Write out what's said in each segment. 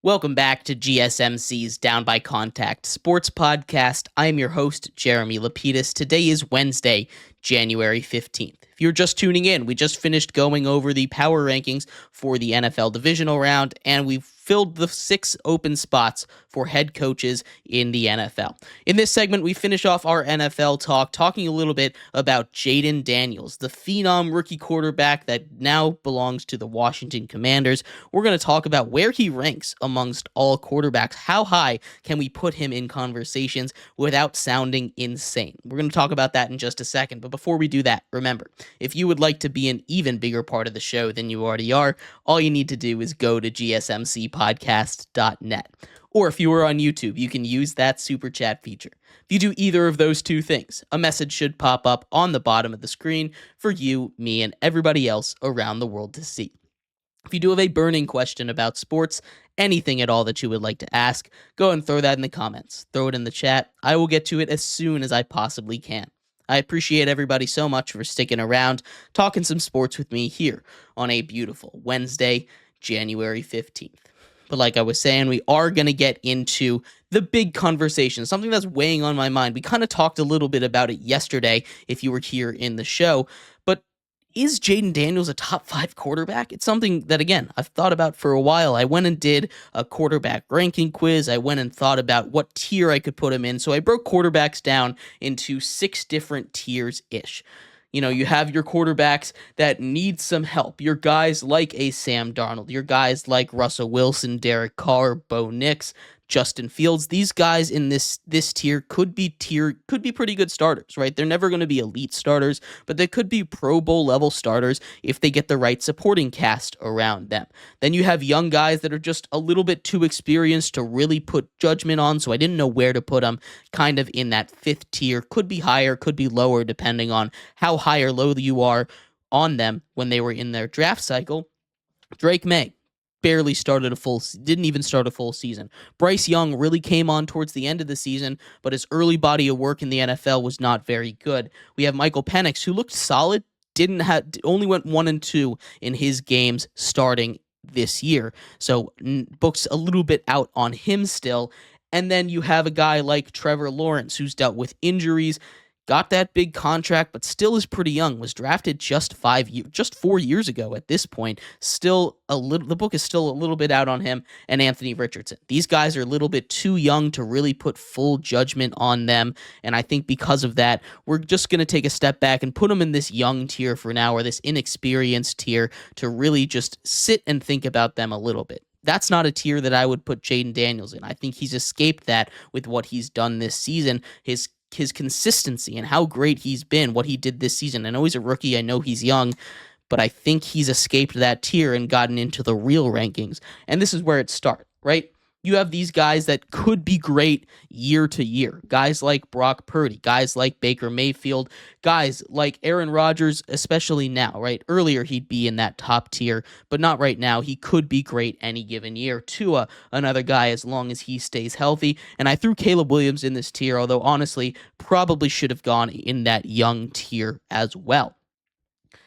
Welcome back to GSMC's Down by Contact Sports Podcast. I am your host, Jeremy Lapidus. Today is Wednesday, January 15th. If you're just tuning in, we just finished going over the power rankings for the NFL Divisional round, and we've filled the 6 open spots for head coaches in the NFL. In this segment, we finish off our NFL talk, talking a little bit about Jayden Daniels, the phenom rookie quarterback that now belongs to the Washington Commanders. We're going to talk about where he ranks amongst all quarterbacks. How high can we put him in conversations without sounding insane? We're going to talk about that in just a second. But before we do that, remember, if you would like to be an even bigger part of the show than you already are, all you need to do is go to gsmcpodcast.net. Or if you are on YouTube, you can use that super chat feature. If you do either of those two things, a message should pop up on the bottom of the screen for you, me, and everybody else around the world to see. If you do have a burning question about sports, anything at all that you would like to ask, go and throw that in the comments. Throw it in the chat. I will get to it as soon as I possibly can. I appreciate everybody so much for sticking around, talking some sports with me here on a beautiful Wednesday, January 15th. But like I was saying, we are going to get into the big conversation, something that's weighing on my mind. We kind of talked a little bit about it yesterday if you were here in the show, but is Jayden Daniels a top 5 quarterback? It's something that, again, I've thought about for a while. I went and did a quarterback ranking quiz. I went and thought about what tier I could put him in. So I broke quarterbacks down into 6 different tiers-ish. You know, you have your quarterbacks that need some help. Your guys like a Sam Darnold. Your guys like Russell Wilson, Derek Carr, Bo Nix, Justin Fields. These guys in this tier could be pretty good starters, right? They're never going to be elite starters, but they could be Pro Bowl level starters if they get the right supporting cast around them. Then you have young guys that are just a little bit too experienced to really put judgment on, so I didn't know where to put them, kind of in that 5th tier. Could be higher, could be lower, depending on how high or low you are on them when they were in their draft cycle. Drake May didn't even start a full season. Bryce Young really came on towards the end of the season, but his early body of work in the NFL was not very good. We have Michael Penix, who looked solid, only went 1-2 in his games starting this year. So books a little bit out on him still. And then you have a guy like Trevor Lawrence, who's dealt with injuries, got that big contract, but still is pretty young. Was drafted just 4 years ago at this point. The book is still a little bit out on him, and Anthony Richardson. These guys are a little bit too young to really put full judgment on them, and I think because of that, we're just going to take a step back and put them in this young tier for now, or this inexperienced tier, to really just sit and think about them a little bit. That's not a tier that I would put Jayden Daniels in. I think he's escaped that with what he's done this season. His consistency and how great he's been, what he did this season. I know he's a rookie. I know he's young, but I think he's escaped that tier and gotten into the real rankings. And this is where it starts, right? You have these guys that could be great year to year. Guys like Brock Purdy, guys like Baker Mayfield, guys like Aaron Rodgers, especially now, right? Earlier, he'd be in that top tier, but not right now. He could be great any given year. Tua, another guy, as long as he stays healthy. And I threw Caleb Williams in this tier, although honestly, probably should have gone in that young tier as well.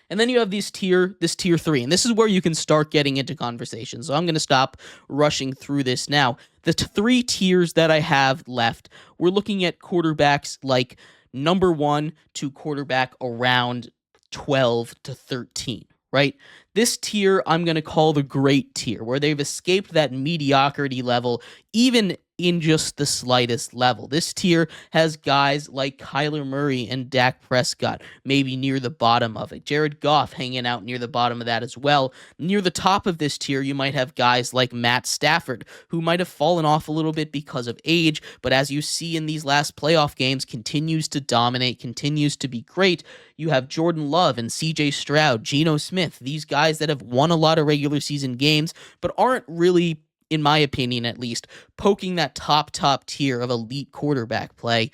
And then you have this tier 3, and this is where you can start getting into conversations. So I'm going to stop rushing through this now. The 3 tiers that I have left, we're looking at quarterbacks like number 1 to quarterback around 12 to 13, right? This tier I'm going to call the great tier, where they've escaped that mediocrity level, even in just the slightest level. This tier has guys like Kyler Murray and Dak Prescott, maybe near the bottom of it. Jared Goff hanging out near the bottom of that as well. Near the top of this tier, you might have guys like Matt Stafford, who might have fallen off a little bit because of age, but as you see in these last playoff games, continues to dominate, continues to be great. You have Jordan Love and CJ Stroud, Geno Smith, these guys that have won a lot of regular season games, but aren't really, in my opinion at least, poking that top tier of elite quarterback play.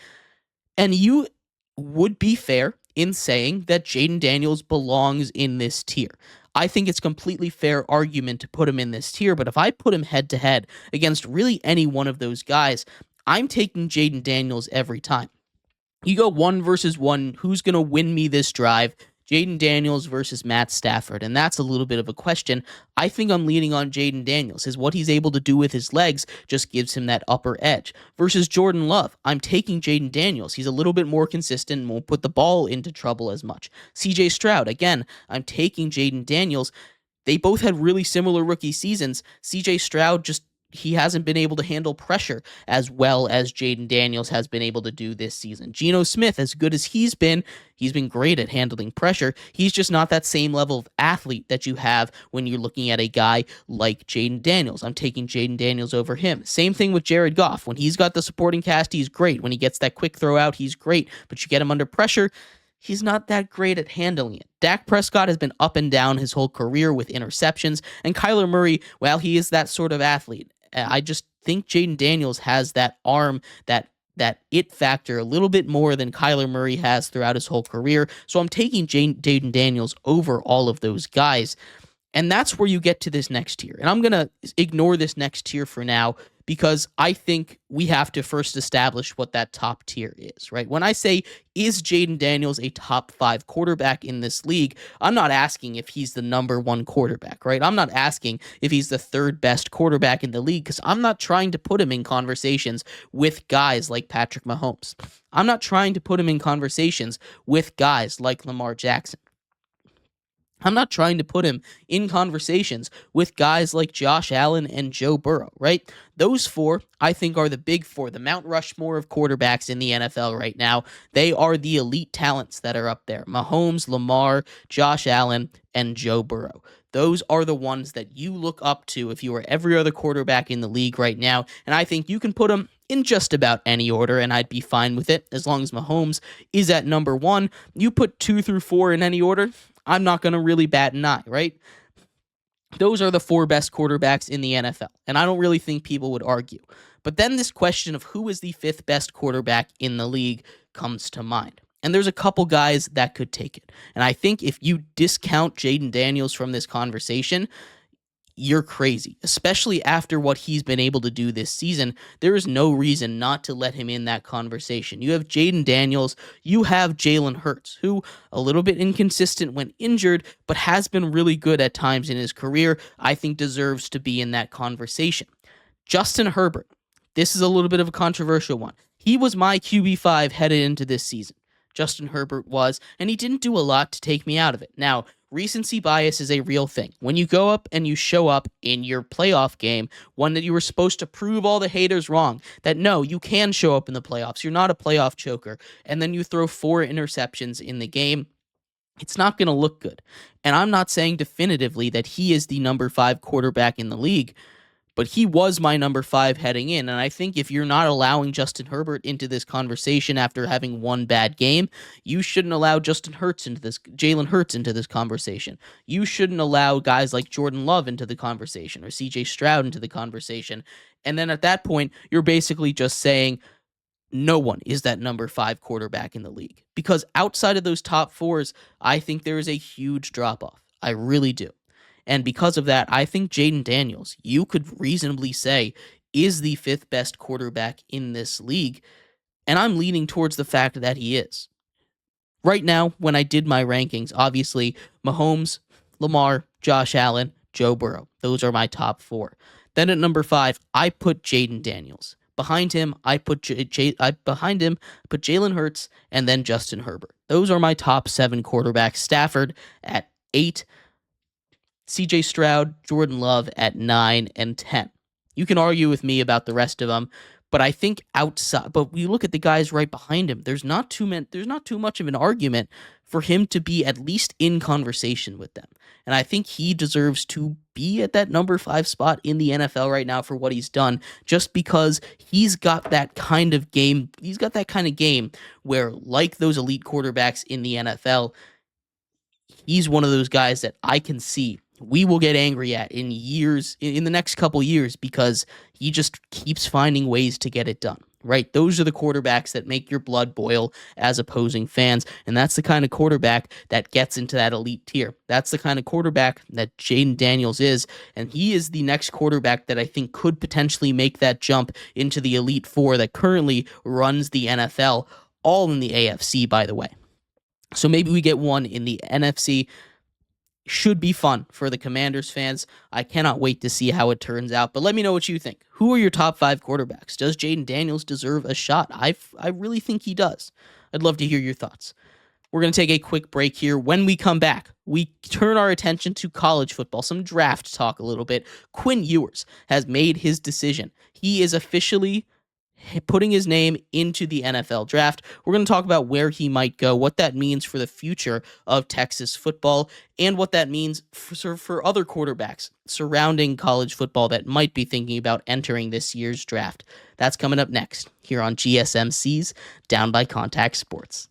And you would be fair in saying that Jayden Daniels belongs in this tier. I think it's completely fair argument to put him in this tier, but if I put him head to head against really any one of those guys, I'm taking Jayden Daniels every time. You go 1 versus 1, who's going to win me this drive? Jayden Daniels versus Matt Stafford, and that's a little bit of a question. I think I'm leaning on Jayden Daniels, as what he's able to do with his legs just gives him that upper edge. Versus Jordan Love, I'm taking Jayden Daniels. He's a little bit more consistent and won't put the ball into trouble as much. CJ Stroud, again, I'm taking Jayden Daniels. They both had really similar rookie seasons. CJ Stroud he hasn't been able to handle pressure as well as Jayden Daniels has been able to do this season. Geno Smith, as good as he's been great at handling pressure. He's just not that same level of athlete that you have when you're looking at a guy like Jayden Daniels. I'm taking Jayden Daniels over him. Same thing with Jared Goff. When he's got the supporting cast, he's great. When he gets that quick throw out, he's great. But you get him under pressure, he's not that great at handling it. Dak Prescott has been up and down his whole career with interceptions, and Kyler Murray, well, he is that sort of athlete. I just think Jayden Daniels has that arm, that it factor a little bit more than Kyler Murray has throughout his whole career. So I'm taking Jayden Daniels over all of those guys. And that's where you get to this next tier. And I'm going to ignore this next tier for now because I think we have to first establish what that top tier is, right? When I say, is Jayden Daniels a top 5 quarterback in this league, I'm not asking if he's the number 1 quarterback, right? I'm not asking if he's the 3rd best quarterback in the league because I'm not trying to put him in conversations with guys like Patrick Mahomes. I'm not trying to put him in conversations with guys like Lamar Jackson. I'm not trying to put him in conversations with guys like Josh Allen and Joe Burrow, right? Those 4, I think, are the big 4, the Mount Rushmore of quarterbacks in the NFL right now. They are the elite talents that are up there. Mahomes, Lamar, Josh Allen, and Joe Burrow. Those are the ones that you look up to if you are every other quarterback in the league right now. And I think you can put them in just about any order, and I'd be fine with it as long as Mahomes is at number 1. You put 2 through 4 in any order, I'm not going to really bat an eye, right? Those are the 4 best quarterbacks in the NFL, and I don't really think people would argue. But then this question of who is the 5th best quarterback in the league comes to mind. And there's a couple guys that could take it. And I think if you discount Jayden Daniels from this conversation, you're crazy, especially after what he's been able to do this season. There is no reason not to let him in that conversation. You have Jayden Daniels, you have Jalen Hurts, who a little bit inconsistent when injured, but has been really good at times in his career. I think deserves to be in that conversation. Justin Herbert, this is a little bit of a controversial one. He was my QB5 headed into this season. Justin Herbert was, and he didn't do a lot to take me out of it. Now, recency bias is a real thing. When you go up and you show up in your playoff game, one that you were supposed to prove all the haters wrong, that no, you can show up in the playoffs, you're not a playoff choker, and then you throw 4 interceptions in the game, it's not going to look good. And I'm not saying definitively that he is the number 5 quarterback in the league, but he was my number 5 heading in. And I think if you're not allowing Justin Herbert into this conversation after having one bad game, you shouldn't allow Jalen Hurts into this conversation. You shouldn't allow guys like Jordan Love into the conversation or CJ Stroud into the conversation. And then at that point, you're basically just saying no one is that number 5 quarterback in the league. Because outside of those top 4s, I think there is a huge drop-off. I really do. And because of that, I think Jayden Daniels, you could reasonably say, is the 5th best quarterback in this league. And I'm leaning towards the fact that he is. Right now, when I did my rankings, obviously, Mahomes, Lamar, Josh Allen, Joe Burrow. Those are my top 4. Then at number 5, I put Jayden Daniels. Behind him, I put Jalen Hurts, and then Justin Herbert. Those are my top 7 quarterbacks. Stafford at 8. CJ Stroud, Jordan Love at 9 and 10. You can argue with me about the rest of them, but I think but we look at the guys right behind him. There's not too much of an argument for him to be at least in conversation with them. And I think he deserves to be at that number 5 spot in the NFL right now for what he's done, just because he's got that kind of game. He's got that kind of game where, like those elite quarterbacks in the NFL, he's one of those guys that I can see we will get angry at in the next couple years, because he just keeps finding ways to get it done, right? Those are the quarterbacks that make your blood boil as opposing fans, and that's the kind of quarterback that gets into that elite tier. That's the kind of quarterback that Jayden Daniels is, and he is the next quarterback that I think could potentially make that jump into the Elite Four that currently runs the NFL, all in the AFC, by the way. So maybe we get one in the NFC. Should be fun for the Commanders fans. I cannot wait to see how it turns out. But let me know what you think. Who are your top 5 quarterbacks? Does Jayden Daniels deserve a shot? I really think he does. I'd love to hear your thoughts. We're going to take a quick break here. When we come back, we turn our attention to college football, some draft talk a little bit. Quinn Ewers has made his decision. He is officially putting his name into the NFL draft. We're going to talk about where he might go, what that means for the future of Texas football, and what that means for other quarterbacks surrounding college football that might be thinking about entering this year's draft. That's coming up next here on GSMC's Down by Contact Sports.